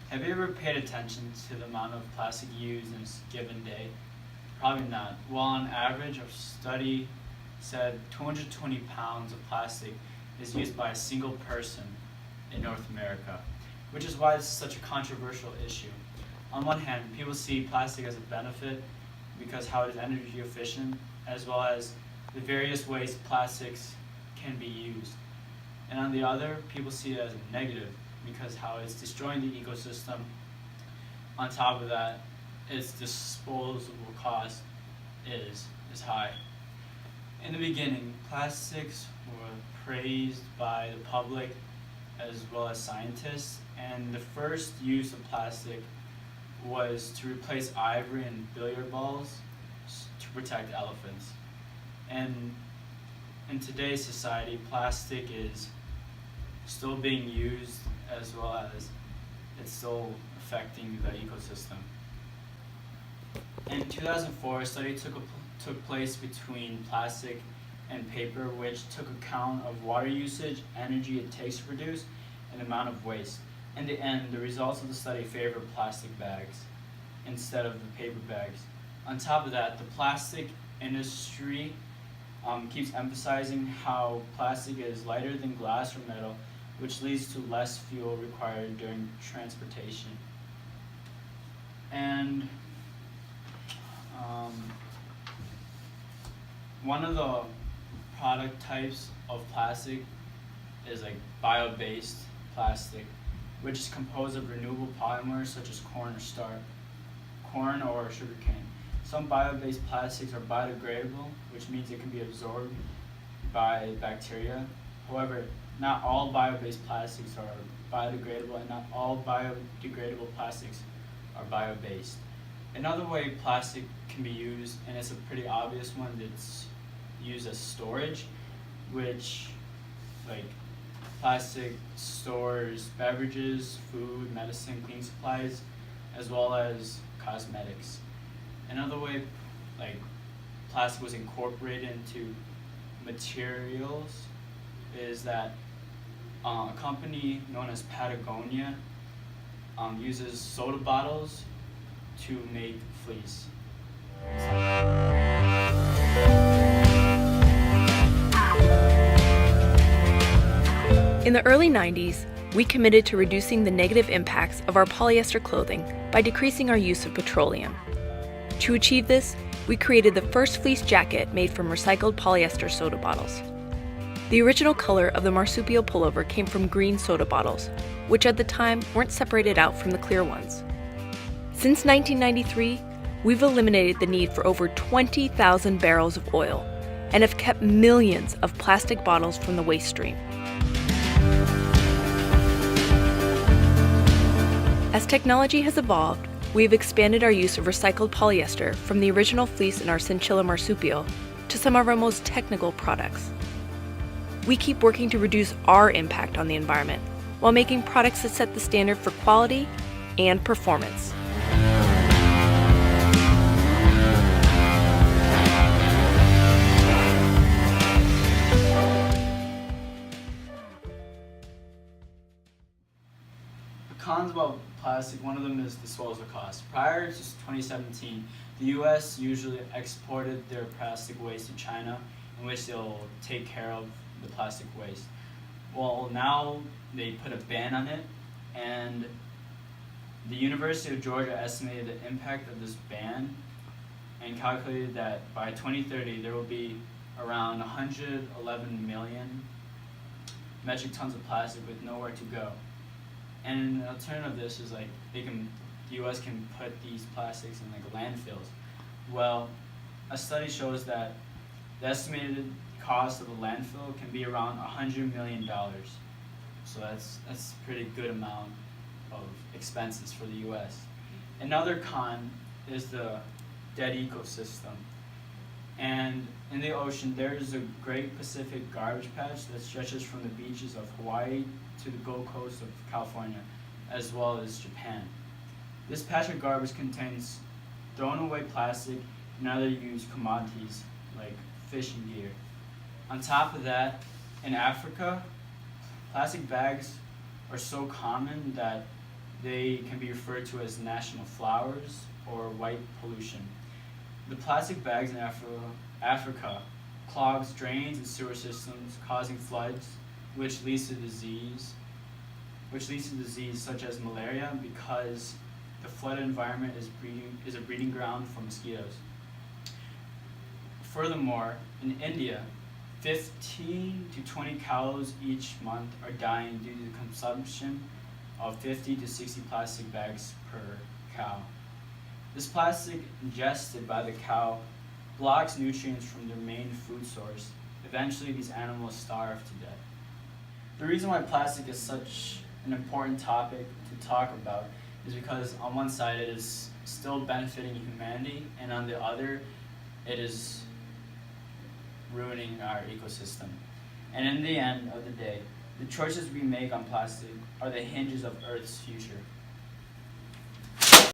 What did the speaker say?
Have you ever paid attention to the amount of plastic used in a given day? Probably not. Well, on average, a study said 220 pounds of plastic is used by a single person in North America, which is why it's such a controversial issue. On one hand, people see plastic as a benefit because how it is energy efficient, as well as the various ways plastics can be used. And on the other, people see it as a negative because how it's destroying the ecosystem. On top of that, its disposable cost is high. In the beginning, plastics were praised by the public as well as scientists, and the first use of plastic was to replace ivory and billiard balls to protect elephants. And in today's society, plastic is still being used as well as it's still affecting the ecosystem. In 2004, a study took place between plastic and paper, which took account of water usage, energy it takes to produce, and the amount of waste. In the end, the results of the study favored plastic bags instead of the paper bags. On top of that, the plastic industry keeps emphasizing how plastic is lighter than glass or metal, which leads to less fuel required during transportation. And one of the product types of plastic is like bio-based plastic, which is composed of renewable polymers such as corn or sugarcane. Some bio-based plastics are biodegradable, which means it can be absorbed by bacteria. However, not all bio-based plastics are biodegradable, and not all biodegradable plastics are bio-based. Another way plastic can be used, and it's a pretty obvious one, that's used as storage, which like plastic stores beverages, food, medicine, cleaning supplies, as well as cosmetics. Another way like plastic was incorporated into materials is that a company known as Patagonia uses soda bottles to make fleece. In the early 90s, we committed to reducing the negative impacts of our polyester clothing by decreasing our use of petroleum. To achieve this, we created the first fleece jacket made from recycled polyester soda bottles. The original color of the marsupial pullover came from green soda bottles, which at the time weren't separated out from the clear ones. Since 1993, we've eliminated the need for over 20,000 barrels of oil and have kept millions of plastic bottles from the waste stream. As technology has evolved, we've expanded our use of recycled polyester from the original fleece in our chinchilla marsupial to some of our most technical products. We keep working to reduce our impact on the environment while making products that set the standard for quality and performance. The cons about plastic, one of them is disposal costs. Prior to 2017, the US usually exported their plastic waste to China, in which they'll take care of the plastic waste. Well, now they put a ban on it, and the University of Georgia estimated the impact of this ban and calculated that by 2030 there will be around 111 million metric tons of plastic with nowhere to go. And an alternative to this is like the U.S. can put these plastics in like landfills. Well, a study shows that the estimated cost of a landfill can be around $100 million. So that's a pretty good amount of expenses for the U.S. Another con is the dead ecosystem. And in the ocean, there is a Great Pacific Garbage Patch that stretches from the beaches of Hawaii to the Gold Coast of California, as well as Japan. This patch of garbage contains thrown away plastic and other used commodities like fishing gear. On top of that, in Africa, plastic bags are so common that They can be referred to as national flowers or white pollution. The plastic bags in Africa clogs drains and sewer systems, causing floods, which leads to disease such as malaria because the flooded environment is a breeding ground for mosquitoes. Furthermore, in India, 15 to 20 cows each month are dying due to the consumption of 50 to 60 plastic bags per cow. This plastic ingested by the cow blocks nutrients from their main food source. Eventually, these animals starve to death. The reason why plastic is such an important topic to talk about is because on one side it is still benefiting humanity, and on the other it is ruining our ecosystem. And in the end of the day, the choices we make on plastic are the hinges of Earth's future.